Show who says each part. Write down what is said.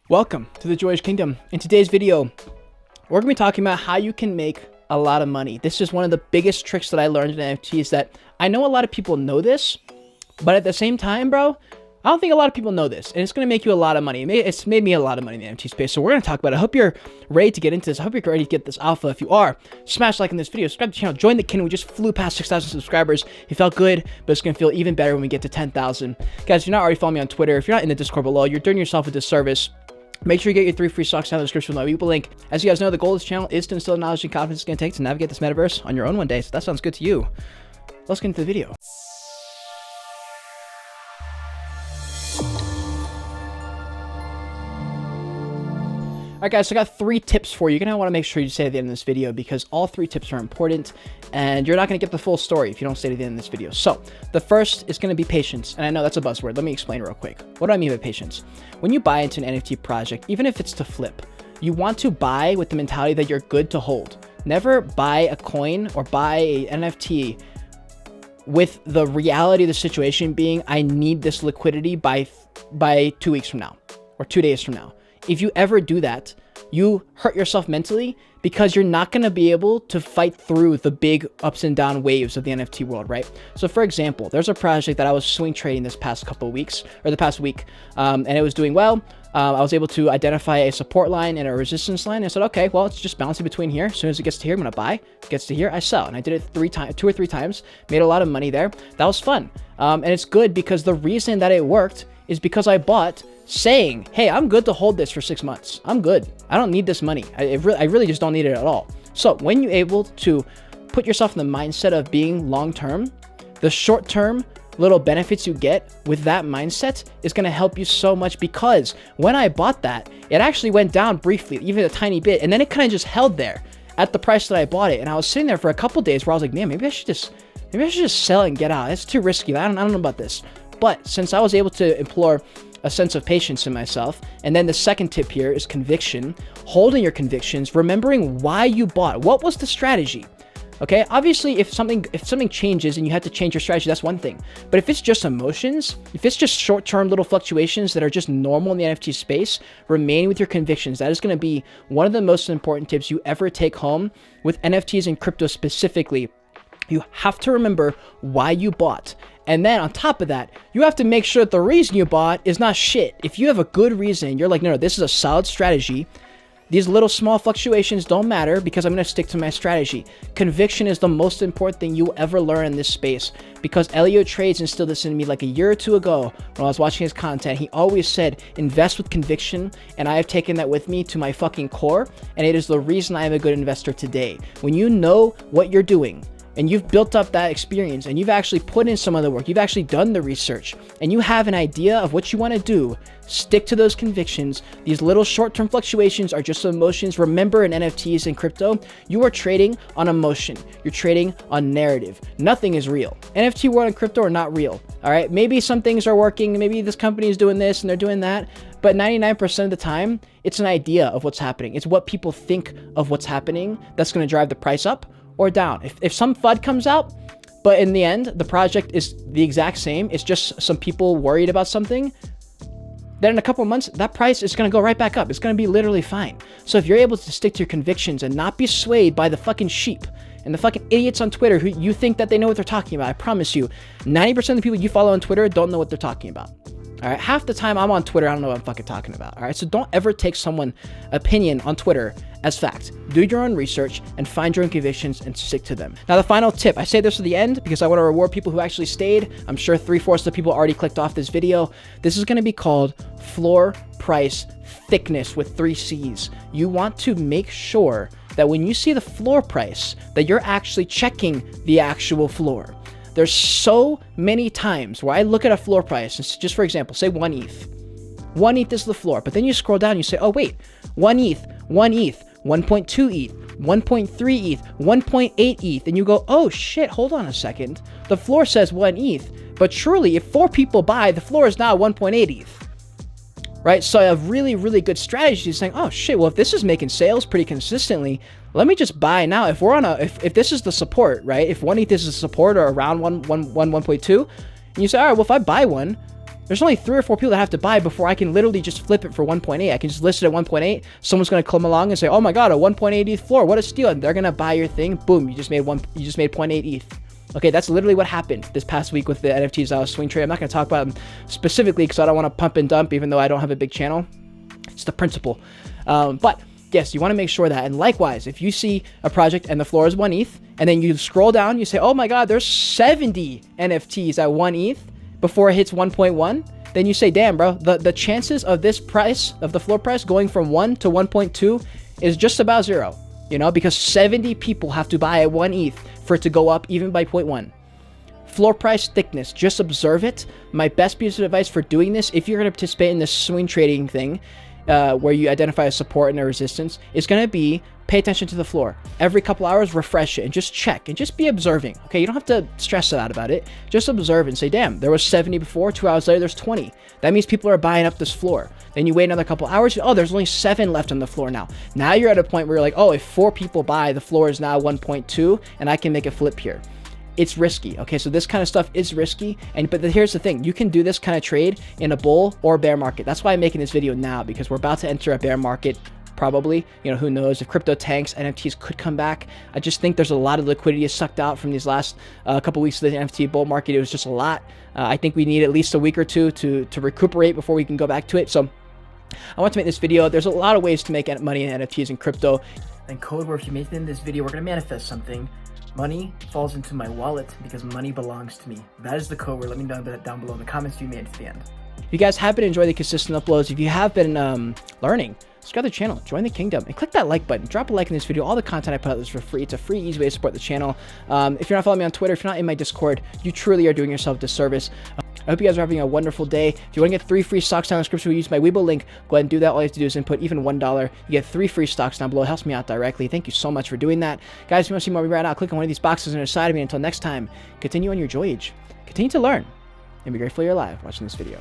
Speaker 1: Welcome to the Joyage Kingdom. In today's video, we're going to be talking about how you can make a lot of money. This is one of the biggest tricks that I learned in NFTs that I know a lot of people know this, but at the same time, bro, I don't think a lot of people know this, and it's going to make you a lot of money. It's made me a lot of money in the NFT space, so we're going to talk about it. I hope you're ready to get into this. I hope you're ready to get this alpha. If you are, smash like in this video, subscribe to the channel, join the kingdom. We just flew past 6,000 subscribers. It felt good, but it's going to feel even better when we get to 10,000. Guys, if you're not already following me on Twitter, if you're not in the Discord below, you're doing yourself a disservice. Make sure you get your 3 free stocks down in the description below. We'll link. As you guys know, the goal of this channel is to instill knowledge and confidence it's going to take to navigate this metaverse on your own one day. So that sounds good to you. Let's get into the video. Alright guys, so I got 3 tips for you. You're going to want to make sure you stay at the end of this video because all 3 tips are important and you're not going to get the full story if you don't stay to the end of this video. So, the first is going to be patience. And I know that's a buzzword. Let me explain real quick. What do I mean by patience? When you buy into an NFT project, even if it's to flip, you want to buy with the mentality that you're good to hold. Never buy a coin or buy an NFT with the reality of the situation being, I need this liquidity by 2 weeks from now or 2 days from now. If you ever do that, you hurt yourself mentally because you're not going to be able to fight through the big ups and down waves of the NFT world, right? So for example, there's a project that I was swing trading this past couple of weeks, or the past week, and it was doing well. I was able to identify a support line and a resistance line. I said, okay, well, it's just bouncing between here. As soon as it gets to here, I'm going to buy. It gets to here, I sell. And I did it 2 or 3 times, made a lot of money there. That was fun. And it's good because the reason that it worked is because I bought saying, hey, I'm good to hold this for 6 months. I'm good. I don't need this money. I really just don't need it at all. So when you're able to put yourself in the mindset of being long-term, the short-term little benefits you get with that mindset is going to help you so much, because when I bought that, it actually went down briefly, even a tiny bit. And then it kind of just held there at the price that I bought it. And I was sitting there for a couple days where I was like, man, maybe I should just sell and get out. It's too risky. I don't know about this. But since I was able to implore a sense of patience in myself, and then the second tip here is conviction, holding your convictions, remembering why you bought. What was the strategy? Okay, obviously if something changes and you have to change your strategy, that's one thing. But if it's just emotions, if it's just short-term little fluctuations that are just normal in the NFT space, remain with your convictions. That is going to be one of the most important tips you ever take home with NFTs and crypto specifically. You have to remember why you bought. And then on top of that, you have to make sure that the reason you bought is not shit. If you have a good reason, you're like, no, this is a solid strategy. These little small fluctuations don't matter because I'm going to stick to my strategy. Conviction is the most important thing you will ever learn in this space, because Elliot Trades instilled this in me like a year or 2 ago when I was watching his content. He always said, invest with conviction, and I have taken that with me to my fucking core, and it is the reason I am a good investor today. When you know what you're doing, and you've built up that experience, and you've actually put in some of the work, you've actually done the research, and you have an idea of what you want to do, stick to those convictions. These little short-term fluctuations are just emotions. Remember, in NFTs and crypto, you are trading on emotion. You're trading on narrative. Nothing is real. NFT world and crypto are not real. All right, maybe some things are working. Maybe this company is doing this and they're doing that. But 99% of the time, it's an idea of what's happening. It's what people think of what's happening that's going to drive the price up or down. If some FUD comes out, but in the end, the project is the exact same, it's just some people worried about something, then in a couple of months, that price is going to go right back up. It's going to be literally fine. So if you're able to stick to your convictions and not be swayed by the fucking sheep and the fucking idiots on Twitter who you think that they know what they're talking about, I promise you, 90% of the people you follow on Twitter don't know what they're talking about. All right, half the time I'm on Twitter, I don't know what I'm fucking talking about. All right, so don't ever take someone's opinion on Twitter as fact. Do your own research and find your own convictions and stick to them. Now, the final tip, I say this at the end because I want to reward people who actually stayed. I'm sure 3/4 of the people already clicked off this video. This is going to be called floor price thickness with 3 C's. You want to make sure that when you see the floor price, that you're actually checking the actual floor. There's so many times where I look at a floor price, and just for example, say 1 ETH. 1 ETH is the floor, but then you scroll down and you say, oh wait, 1 ETH, 1 ETH, 1.2 ETH, 1.3 ETH, 1.8 ETH, and you go, oh shit, hold on a second. The floor says 1 ETH, but truly if 4 people buy, the floor is now 1.8 ETH. Right? So a really, really good strategy is saying, oh shit, well, if this is making sales pretty consistently, let me just buy now. If we're on if this is the support, right? If 1 ETH is the support or around 1.2, And you say, all right, well, if I buy one, there's only 3 or 4 people that have to buy before I can literally just flip it for 1.8. I can just list it at 1.8. Someone's going to come along and say, oh my God, a 1.8 ETH floor. What a steal. And they're going to buy your thing. Boom. You just made 0.8 ETH. Okay, that's literally what happened this past week with the NFTs swing trade. I'm not going to talk about them specifically because I don't want to pump and dump, even though I don't have a big channel. It's the principle. But yes, you want to make sure that. And likewise, if you see a project and the floor is 1 ETH, and then you scroll down, you say, oh my God, there's 70 NFTs at 1 ETH before it hits 1.1. Then you say, damn, bro, the chances of this price, of the floor price going from 1 to 1.2 is just about 0, you know, because 70 people have to buy at 1 ETH for it to go up even by 0.1. Floor price thickness, just observe it. My best piece of advice for doing this, if you're going to participate in this swing trading thing, where you identify a support and a resistance, is going to be pay attention to the floor. Every couple hours, refresh it and just check and just be observing. Okay, you don't have to stress out about it. Just observe and say, damn, there was 70 before, 2 hours later, there's 20. That means people are buying up this floor. Then you wait another couple hours, oh, there's only 7 left on the floor now. Now you're at a point where you're like, oh, if 4 people buy, the floor is now 1.2 and I can make a flip here. It's risky. Okay, so this kind of stuff is risky, but here's the thing, you can do this kind of trade in a bull or bear market. That's why I'm making this video now, because we're about to enter a bear market. Probably, you know, who knows, if crypto tanks, NFTs could come back. I just think there's a lot of liquidity sucked out from these last couple weeks of the NFT bull market. It was just a lot. I think we need at least a week or two to recuperate before we can go back to it. So I want to make this video. There's a lot of ways to make money in NFTs and crypto. And code where if you make it in this video, we're going to manifest something. Money falls into my wallet because money belongs to me. That is the code word. Let me know that down below in the comments if you made it to the end. If you guys have been enjoying the consistent uploads, if you have been learning, subscribe to the channel, join the kingdom, and click that like button. Drop a like in this video. All the content I put out is for free. It's a free, easy way to support the channel. If you're not following me on Twitter, if you're not in my Discord, you truly are doing yourself a disservice. I hope you guys are having a wonderful day. If you want to get 3 free stocks down in the description, we use my Weibo link. Go ahead and do that. All you have to do is input even $1. You get 3 free stocks down below. It helps me out directly. Thank you so much for doing that. Guys, if you want to see more of me right now, click on one of these boxes on the side of me. Until next time, continue on your Joyage. Continue to learn and be grateful you're alive watching this video.